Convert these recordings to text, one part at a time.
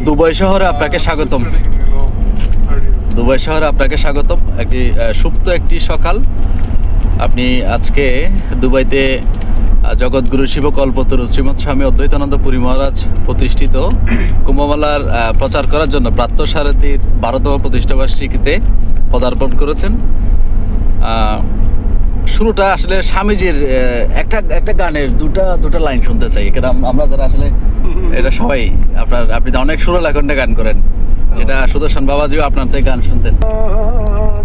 Dubai শহরে আপনাকে স্বাগতম। দুবাই শহরে আপনাকে স্বাগতম। সুপ্ত একটি সকাল। আপনি আজকে দুবাইতে জগৎগুরু শিবকল্পতরু শ্রীমৎ স্বামী অদ্বৈতানন্দ পুরী মহারাজ প্রতিষ্ঠিত কুম্ভমেলার প্রচার করার জন্য প্রাত্য সারথীর 12তম প্রতিষ্ঠাবার্ষিকীতে পদার্পণ করেছেন। শুরুটা আসলে স্বামীজির একটা গানের দুটা লাইন শুনতে চাই। এটা আমরা যারা আসলে এটা সবাই আপনি তো অনেক সুরলা কণ্ঠে গান করেন, যেটা সুদর্শন বাবাজিও আপনার থেকে গান শুনতেন।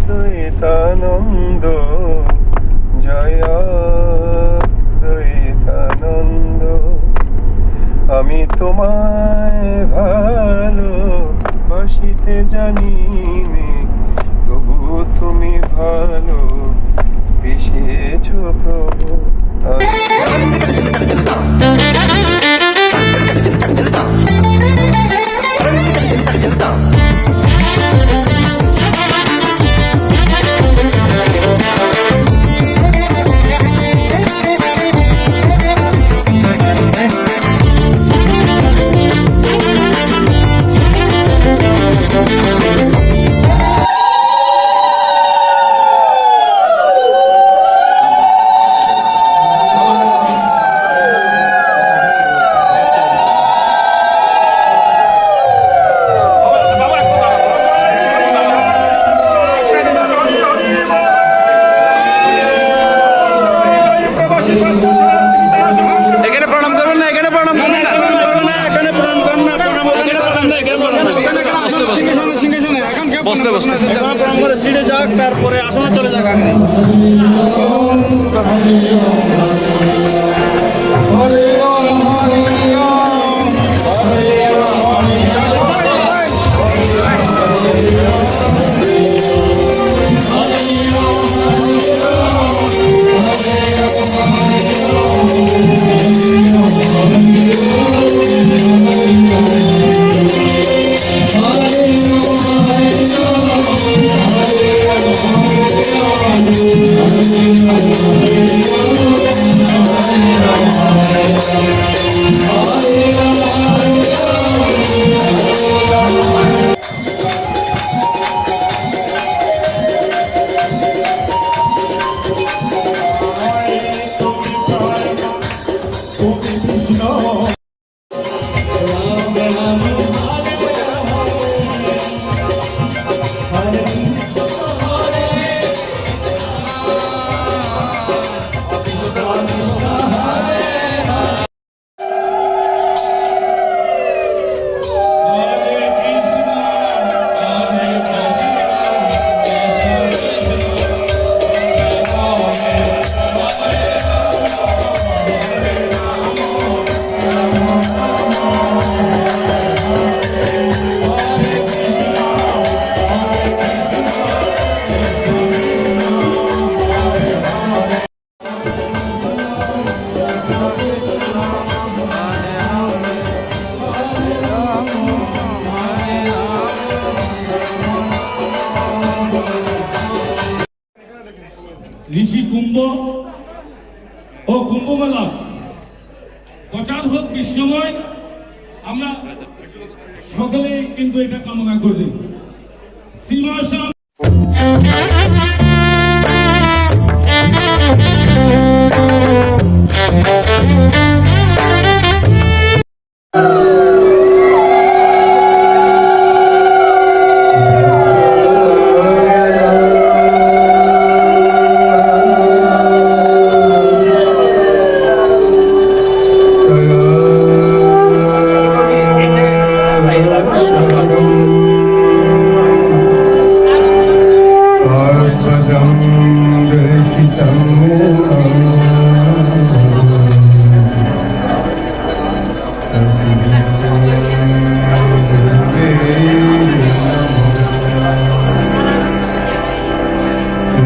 দ্বৈতানন্দ জয় দ্বৈতানন্দ, আমি তোমায় ভালোবাসিতে জানি নে, তবু তুমি ভালো বেসেছ প্রভু। এখানে প্রণাম করবেন না, এখানে প্রণাম করবেন না, এখানে প্রণাম করেন না, প্রণাম এখানে বসতে বসতে প্রণাম করে সিঁড়ে যাক, তারপরে আসনে চলে যাক আগে। ঋষি কুম্ভ ও কুম্ভমেলা প্রচার হোক বিশ্বময়, আমরা সকলে কিন্তু এটা কামনা করি। সিংহাসন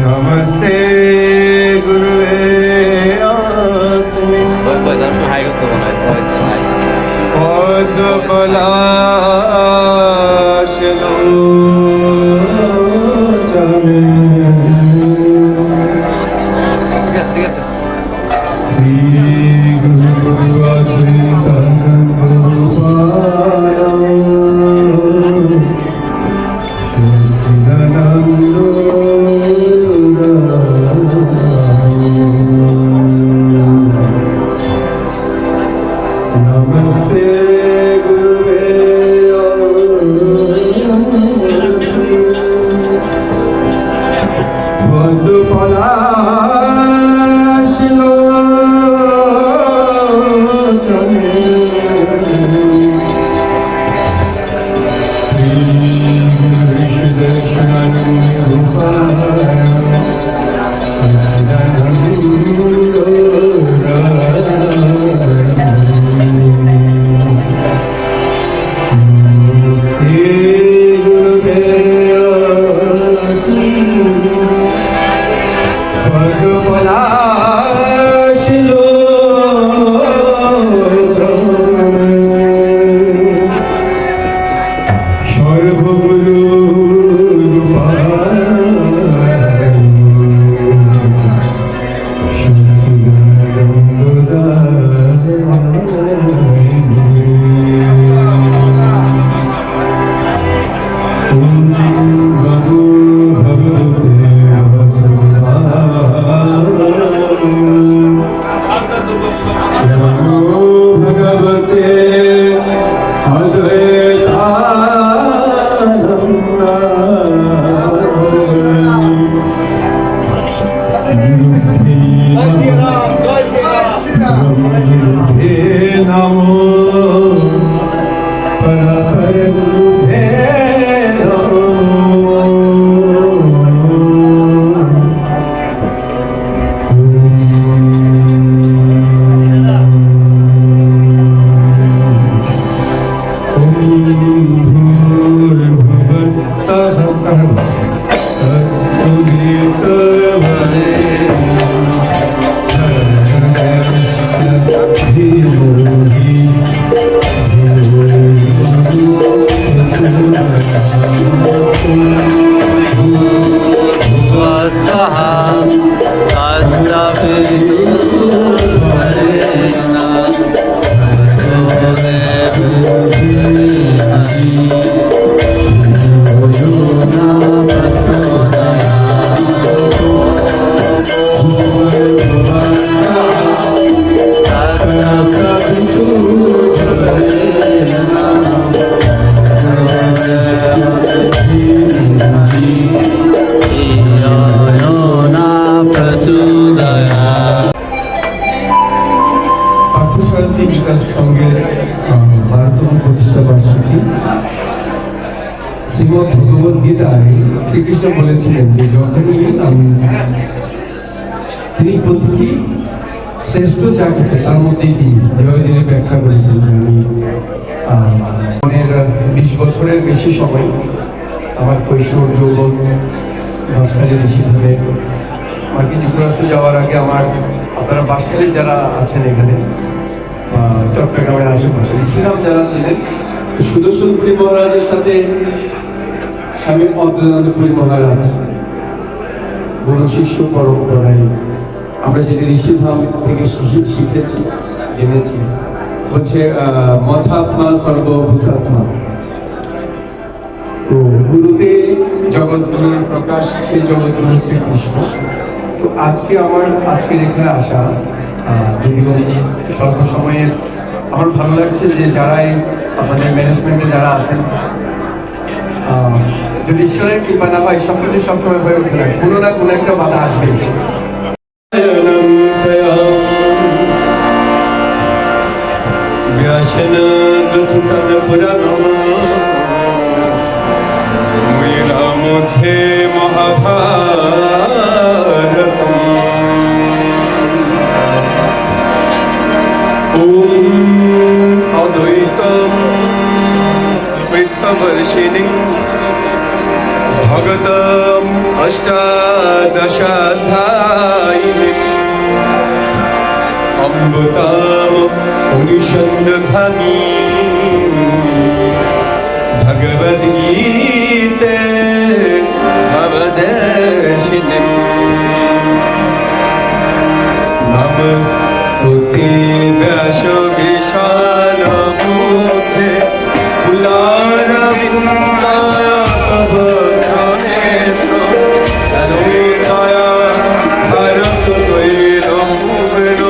नमस्ते गुरुवे ঠিক আছে। পার্থসারথী বিকাশ সংঘের 12তম প্রতিষ্ঠা বার্ষিকী। শ্রীমদ্ ভগবদ গীতায় শ্রীকৃষ্ণ বলেছিলেন যে যখনই তিনি প্রতিটি শ্রেষ্ঠ যা কিছু তার মধ্যেই তিনি ব্যাখ্যা করেছেন। আমি 20 বছরের বেশি সময় আমার কৈশোর যৌবন বাঁশখালী ঋষিধামে মার্কিন যুক্তরাষ্ট্র যাওয়ার আগে আপনারা বাঁশখালীর যারা আছেন এখানে চট্টগ্রামের আশেপাশে ঋষিধাম যারা ছিলেন, সুদর্শনপুরী মহারাজের সাথে স্বামী অদ্বৈতানন্দপুরী মহারাজ গুরু শিষ্য পরম্পরায় আমরা যেটি ঋষিধাম থেকে শিখেছি জেনেছি হচ্ছে মথাত্মা সর্বভূতাত্মা। তো গুরুদেব জগৎগুরুর প্রকাশ, সেই জগৎগুরু শ্রীকৃষ্ণ। তো আজকের এখানে আসা যদিও স্বল্প সময়ের, আমার ভালো লাগছে যে যারাই আমাদের ম্যানেজমেন্টে যারা আছেন, যদি ঈশ্বরের কৃপা না হয় সবকিছু সবসময় হয়ে ওঠে না, কোনো না কোনো একটা বাধা আসবে। মধ্যে মহাভারত অদ্বৈতম বৃত্তবর্ষিণী ভগতম অষ্টাদশাধ্যায়িনী অমৃতাম অনুসন্ধানী ভগবদ্গীতে ভবদেশিনী নমস্তুতে ব্যাস বিশাল বুদ্ধে কুলারবিন্দায় ভদ্রনেত্র তনুদয়া ভরত তৈর মুগ্ধ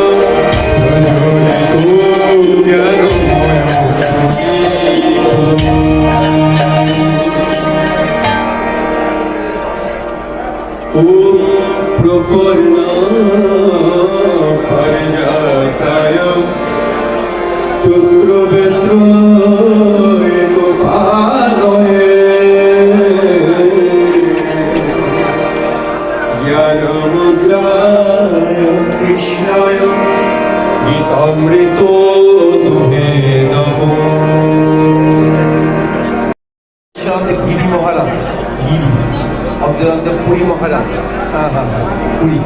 প্রপন্ন পরিজাতায় পুত্র বেত্র গোপালয়ে মহারাজ গিরি, অদ্বৈতানন্দ পুরী মহারাজ, হ্যাঁ হ্যাঁ হ্যাঁ পুরী,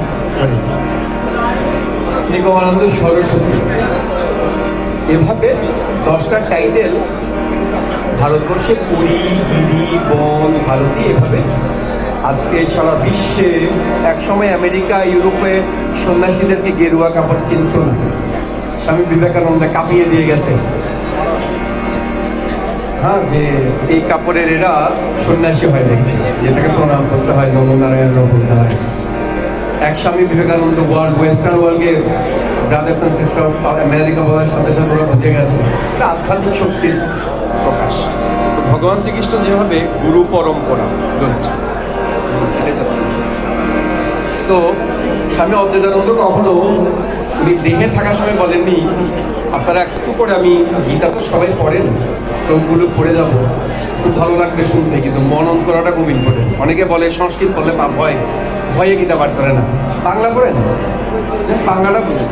নিগমানন্দ সরস্বতী, এভাবে 10টা টাইটেল ভারতবর্ষে পুরী, গিরি, বন, ভারতী, এভাবে আজকে সারা বিশ্বে, একসময় আমেরিকা ইউরোপে সন্ন্যাসীদেরকে গেরুয়া কাপড় চিনত না, স্বামী বিবেকানন্দ কাঁপিয়ে দিয়ে গেছে, হ্যাঁ, যে এই কাপড়ের এরা সন্ন্যাসী হয় দেখবে, যেটাকে প্রণাম করতে হয়, নমনারায়ণ বলতে হয়। এক স্বামী বিবেকানন্দ ওয়ার্ল্ড, ওয়েস্টার্ন ওয়ার্ল্ডকে brothers and sister of America বলার সাথে সাথে ওরা বুঝে গেছে এটা আধ্যাত্মিক শক্তির প্রকাশ। তো ভগবান শ্রীকৃষ্ণ যেভাবে গুরু পরম্পরা ধরেছে, এটাই চাচ্ছি। তো স্বামী অদ্বৈতানন্দ কখনো উনি দেহে থাকার সময় বলেননি আপনারা একটু করে, আমি গীতা তো সবাই পড়েন, শ্লোকগুলো পড়ে যাব, খুব ভালো লাগবে শুনতে, কিন্তু মনন করাটা খুব ইম্পর্টেন্ট। অনেকে বলে সংস্কৃত পড়লে পাপ হয়, ভয়ে গীতা পাঠ করে না, বাংলা পড়েন, জাস্ট বাংলাটা বুঝেন,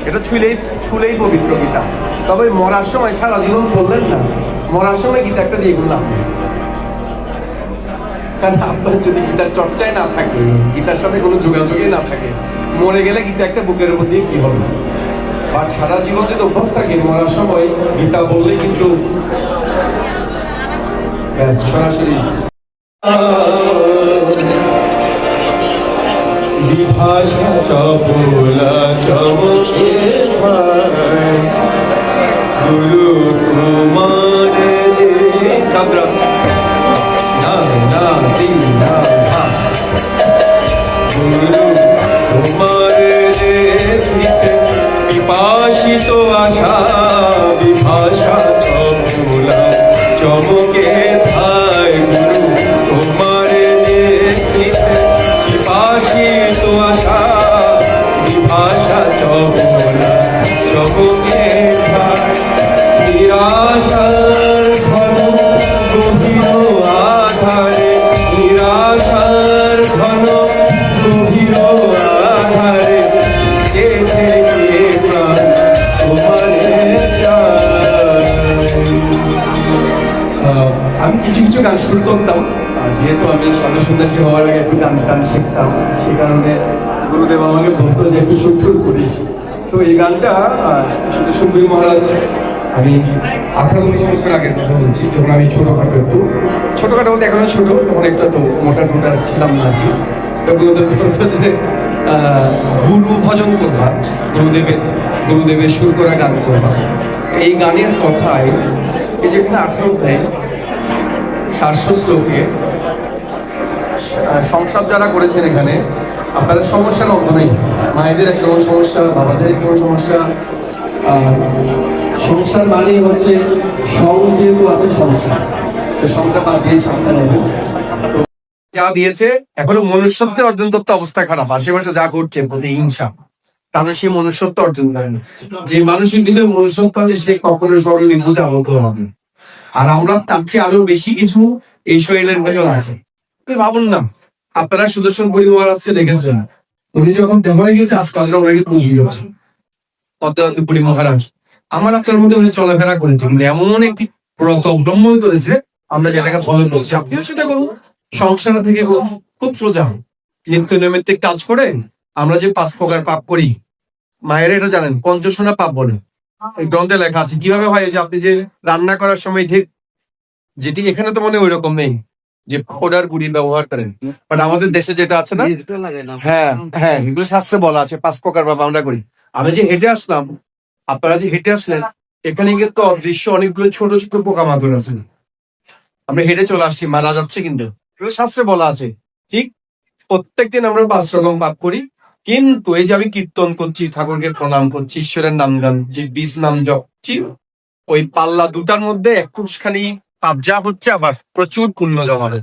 এটা ছুলেই পবিত্র গীতা। তবে মরার সময় সারা জীবন বললেন না, মরার সময় গীতা একটা দিয়ে গুলো আপনি, কারণ আপনার যদি গীতার চর্চায় না থাকে, গীতার সাথে কোনো যোগাযোগই না থাকে, মরে গেলে গীতা একটা বুকের উপর দিয়ে কি হবে? বাট সারা জীবন যদি অভ্যাস থাকে, মরার সময় গীতা বললেই কিন্তু ব্যাস সরাসরি বিভাষা চপলা চমকে ভাই গুরু কুমার তাবরা না না জি না হা গুরু কুমার বিপাসিত আশা বিভাষা চপলা চমকে ভাই গুরু কুমার বিপাসিত আশা বিভাষা চপলা চমকে ভাই নিরাশার ঘন গভীর আধারে নিরাশার ঘন গভীর আধারে কে থেকে প্রাণ তোমারে আমি কিছু কিছু গান শুরু করতাম, যেহেতু আমি সাধু সন্ন্যাসী হওয়ার আগে একটু গান টান শিখতাম, সে কারণে গুরুদেব আমাকে বলতো যে একটু সুর করিস। তো এই গানটা শুধু সুন্দরী মহারাজ, আমি 18-19 বছর আগের কথা বলছি, যখন আমি ছোটখাটো বলতে এখনো ছোট, তখন একটা তো মোটা টোটা ছিলাম না আর কি। তো গুরুদেব বলতো যে গুরু ভজন করবা, গুরুদেবের সুর করা গান করবা। এই গানের কথায় এই যেখানে 18 400 শ্লোকে সংসার যারা করেছেন এখানে, আপনারা সমস্যার অন্ত নেই, মায়েদের একটা সমস্যা, বাবাদের একটা সমস্যা, সংসার মানেই হচ্ছে সং, যেহেতু আছে সমস্যা, তো সংটা বাদ দিয়ে সামনে নেবেন। তো যা দিয়েছে এখনো মনুষ্যত্ব অর্জন করতে অবস্থা খারাপ, আশেপাশে যা ঘটছে প্রতি হিংসা, তাহলে সেই মনুষ্যত্ব অর্জন করেন। যে মানুষের ভিতরে মনুষ্যত্ব আছে সে কখনো স্মরণ নিভূতে আহত হবে। আর আমরা তার চেয়ে আরো বেশি কিছু এই শরীরের ভেতর আছে। ভাবুন না, আপনারা সুদর্শন পুরী মহারাজকে দেখেছেন, উনি যখন দেওয়া গেছে আজকাল ওনাকে পুঁজি যাচ্ছে অদ্বৈতানন্দ পুরী মহারাজ। আমার আপনার মধ্যে উনি চলাফেরা করেছেন, এমন একটি ব্রত অবলম্বন করেছে, আমরা যেটাকে ফলো করছি, আপনিও সেটা করুন, সংসার থেকে খুব সোজা। নিত্য নৈমিত্তিক কাজ করে আমরা যে 5 প্রকার পাপ করি, মায়ের এটা জানেন, পঞ্চশোনা পাপ বলে এই গ্রন্থে লেখা আছে। কিভাবে হয়? যে আপনি যে রান্না করার সময় ঠিক, যেটি এখানে তো মনে ওই রকম নেই, যে ফোড়ার গুড়ি ব্যবহার করেন, বাট আমাদের দেশে যেটা আছে না, হ্যাঁ হ্যাঁ, এগুলো শাস্ত্রে বলা আছে 5 প্রকার পাপ আমরা করি। আমি যে হেঁটে আসলাম, আপনারা যে হেঁটে আসলেন, এখানে কিন্তু অদৃশ্য অনেকগুলো ছোট ছোট পোকামাকড় আছে, আমরা হেঁটে চলে আসছি, মারা যাচ্ছে, কিন্তু এগুলো শাস্ত্রে বলা আছে। ঠিক প্রত্যেকদিন আমরা 5 রকম পাপ করি, কিন্তু এই যে আমি কীর্তন করছি, ঠাকুরকে প্রণাম করছি, ঈশ্বরের নাম গান, যে বীজ নাম জপছি, ওই পাল্লা দুটার মধ্যে 21খানি পাপ যা হচ্ছে, আবার প্রচুর পুণ্য জমাবে।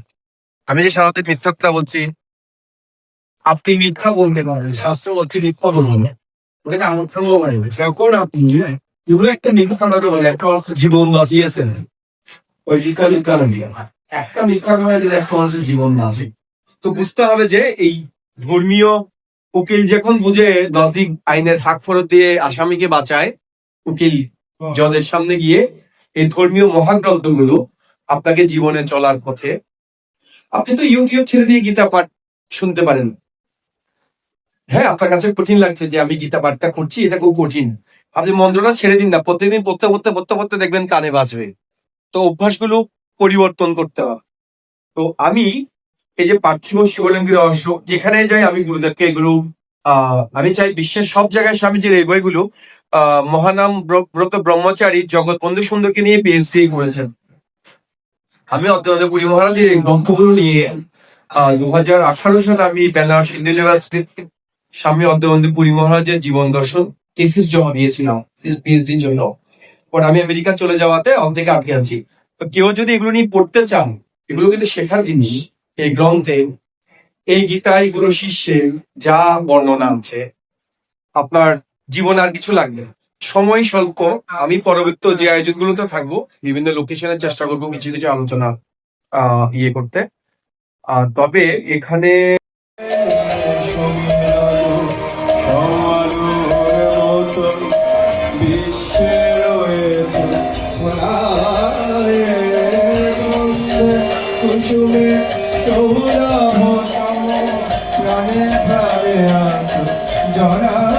আমি যে সারাদিন মিথ্যা কথা বলছি, আপনি মিথ্যা বলতে পারেন, শাস্ত্র বলছি মিথ্যা বলবেন না, ওটাকে আমন্ত্রণ করবেন। যখন আপনি এগুলো একটা মিথ্যা কথা বলে একটা মানুষের জীবন বাঁচিয়েছেন, ওই লিখা একটা মিথ্যা কথা যদি একটা মানুষের জীবন বাঁচে, তো বুঝতে হবে যে এই ধর্মীয় উকিল যখন বুঝে লজিক আইনের ফাঁক ফোরত দিয়ে আসামিকে বাঁচায়, উকিল জজের সামনে গিয়ে, এই ধর্মীয় মহাগ্রন্থগুলো আপনাকে জীবনে চলার পথে আপনি তো ইউটিউব ছেড়ে দিয়ে গীতা পাঠ শুনতে পারেন। হ্যাঁ, আপনার কাছে কঠিন লাগছে যে আমি গীতা পাঠটা করছি, এটা খুব কঠিন। আপনি মন্ত্রটা ছেড়ে দিন না, প্রত্যেকদিন পড়তে পড়তে পড়তে পড়তে দেখবেন কানে বাজবে। তো অভ্যাসগুলো পরিবর্তন করতে হবে। তো আমি এই যে পার্থিব শিবলিঙ্গের রহস্য যেখানে যাই আমি গুরুদেবকে এগুলো আমি চাই বিশ্বের সব জায়গায় স্বামীজির এই বইগুলো মহানাম ব্রত ব্রহ্মচারী জগৎবন্ধু সুন্দরকে নিয়ে পিএইচডি করেছেন। আমি অদ্বৈত পুরী মহারাজের এই গ্রন্থগুলো নিয়ে 2018 সালে আমি বেনারস হিন্দু ইউনিভার্সিটি স্বামী অদ্বৈত পুরী মহারাজের জীবন দর্শন থিসিস জমা দিয়েছিলাম পিএইচডির জন্য। পরে আমি আমেরিকা চলে যাওয়াতে অর্ধেকে আটকে আছি। তো কেউ যদি এগুলো নিয়ে পড়তে চান, এগুলো কিন্তু শেখার জিনিস। এই গ্রন্থে, এই গীতায়, এগুলো শীর্ষে যা বর্ণনা আছে, আপনার জীবন আর কিছু লাগবে না। সময় স্বল্প, আমি পরবর্তী যে আয়োজনগুলোতে থাকবো বিভিন্ন লোকেশনের চেষ্টা করবো কিছু কিছু আলোচনা ইয়ে করতে। তবে এখানে কুসুমে প্রাণে প্রাণে আছো জড়ায়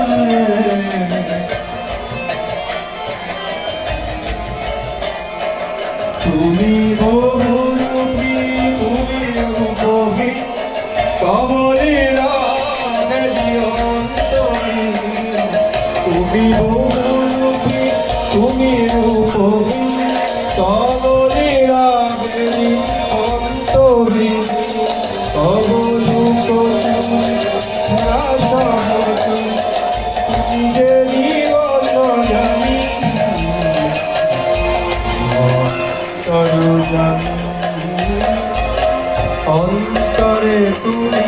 তুমি বহুরূপী তুমি রূপহী কমলে রাধে অন্তরে তুমি বহুরূপী তুমি রূপহী কমলে রাধে অন্তরে অবলুক যে জীবন জানি অন্তরে তুমি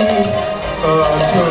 আছো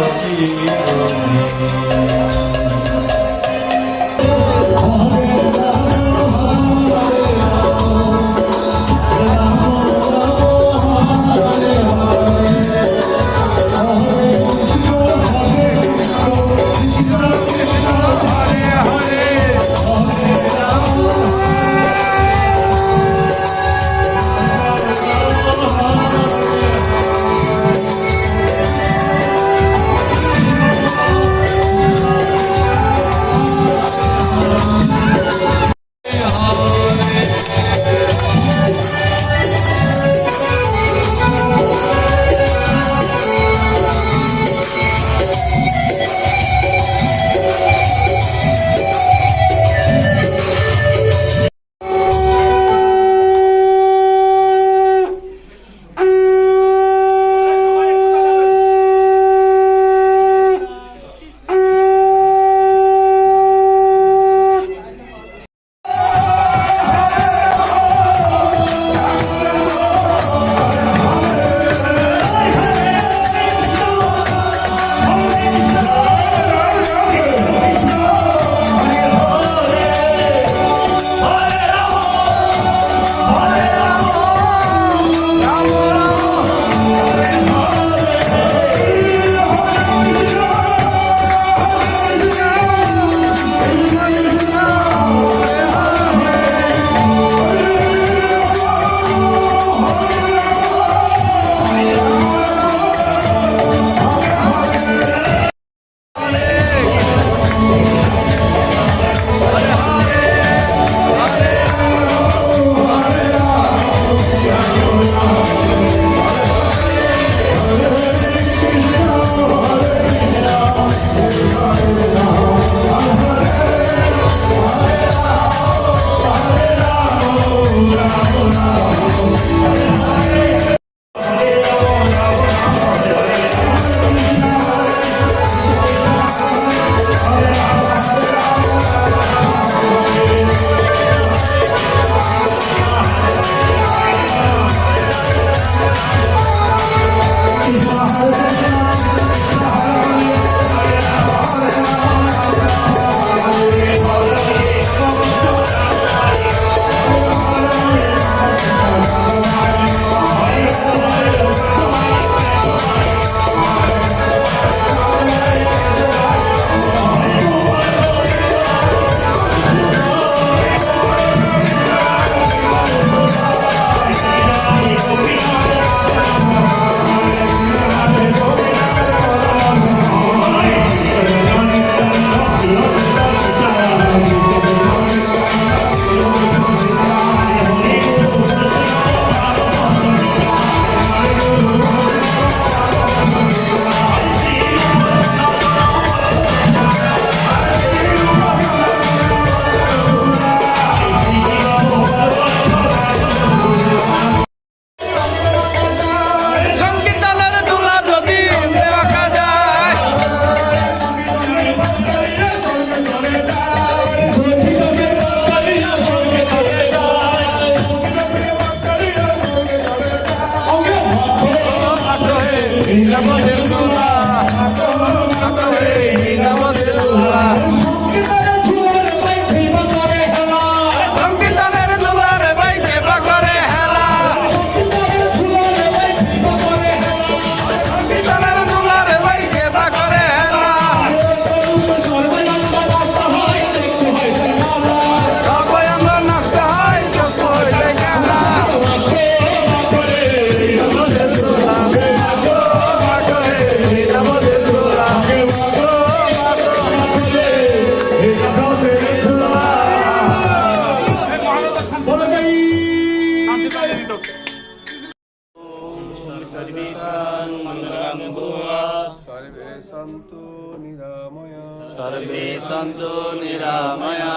सर्वेषां मङ्गलं भूयात् सर्वे सन्तु निरामया सर्वे सन्तु निरामया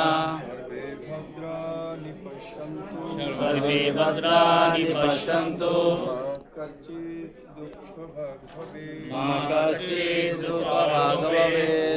सर्वे भद्राणि पश्यन्तु सर्वे भद्राणि पश्यन्तु मा कच्चित् दुःखभाग् भवेत् मा कश्चित् दुःखभाग् भवेत्